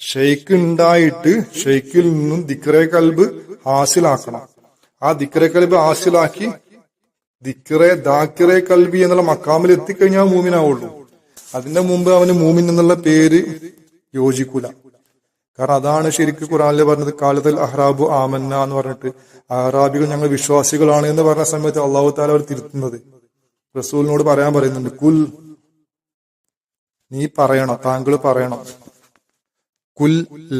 Shake ഉണ്ടായിട്ട് ഷെയ്ക്കിൽ നിന്നും ദിക്റെ കൽബ് ഹാസിലാക്കണം. ആ ദിക്റെ കൽബ് ഹാസിലാക്കി ദാക്കിറെ കൽബി എന്നുള്ള മക്കാമിൽ എത്തിക്കഴിഞ്ഞാൽ മൂമിനാവുള്ളൂ. അതിന്റെ മുമ്പ് അവന് മൂമിൻ എന്നുള്ള പേര് യോജിക്കൂല. കാരണം അതാണ് ശരിക്കും ഖുർആനിൽ പറഞ്ഞത്, കാലത്തിൽ അഹ്റാബു ആമന്ന എന്ന് പറഞ്ഞിട്ട് അഹ്റാബികൾ ഞങ്ങൾ വിശ്വാസികളാണ് എന്ന് പറഞ്ഞ സമയത്ത് അള്ളാഹു താല അവർ തിരുത്തുന്നത് റസൂലിനോട് പറയാൻ പറയുന്നുണ്ട്, കുൽ നീ പറയണം, താങ്കൾ പറയണം, കുൽ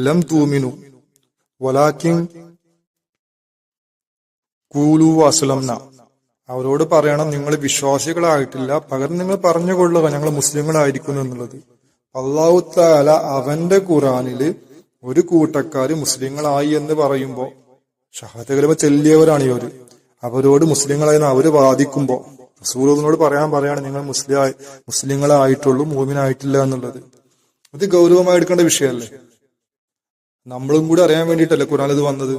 ലം തൂമിനു വലാകിൻ കൂലു അസ്ലംന. അവരോട് പറയണം, നിങ്ങൾ വിശ്വാസികളായിട്ടില്ല, പകരം നിങ്ങൾ പറഞ്ഞുകൊള്ളുക ഞങ്ങൾ മുസ്ലിങ്ങളായിരിക്കുന്നു എന്നുള്ളത്. അള്ളാഹു താല അവന്റെ ഖുറാനില് ഒരു കൂട്ടക്കാര് മുസ്ലിങ്ങളായി എന്ന് പറയുമ്പോ ഷഹാദത്ത് കലിമ ചെല്ലിയവരാണ് ഇവര്. അവരോട് മുസ്ലിങ്ങളായെന്ന് അവര് വാദിക്കുമ്പോ റസൂലിനോട് പറയാണ് നിങ്ങൾ മുസ്ലിങ്ങളായിട്ടുള്ളൂ, മൂമിനായിട്ടില്ല എന്നുള്ളത്. ഇത് ഗൗരവമായി എടുക്കേണ്ട വിഷയമല്ലേ? നമ്മളും കൂടി അറിയാൻ വേണ്ടിയിട്ടല്ലേ ഖുർആൻ ഇത് വന്നത്.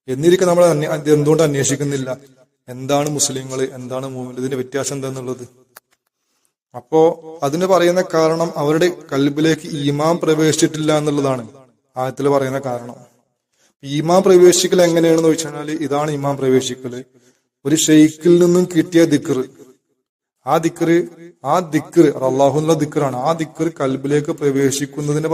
എന്നിരിക്കെ നമ്മൾ എന്തുകൊണ്ട് അന്വേഷിക്കുന്നില്ല, എന്താണ് മുസ്ലിങ്ങൾ, എന്താണ് മൂമിൻ, ഇതിന്റെ വ്യത്യാസം എന്താന്നുള്ളത്? അപ്പോ അതിന് പറയുന്ന കാരണം അവരുടെ കൽബിലേക്ക് ഈമാൻ പ്രവേശിച്ചിട്ടില്ല എന്നുള്ളതാണ് ആയത്തിൽ പറയുന്ന കാരണം. ഈമാൻ പ്രവേശിക്കൽ എങ്ങനെയാണെന്ന് ചോദിച്ചാൽ ഇതാണ് ഈമാൻ പ്രവേശിക്കല്. ഒരു ഷെയ്ഖിൽ നിന്നും കിട്ടിയ ദിക്ർ, ആ ദിക്ർ അള്ളാഹുനുള്ള ദിക്റാണ്. ആ ദിക്ർ കൽബിലേക്ക് പ്രവേശിക്കുന്നതിന്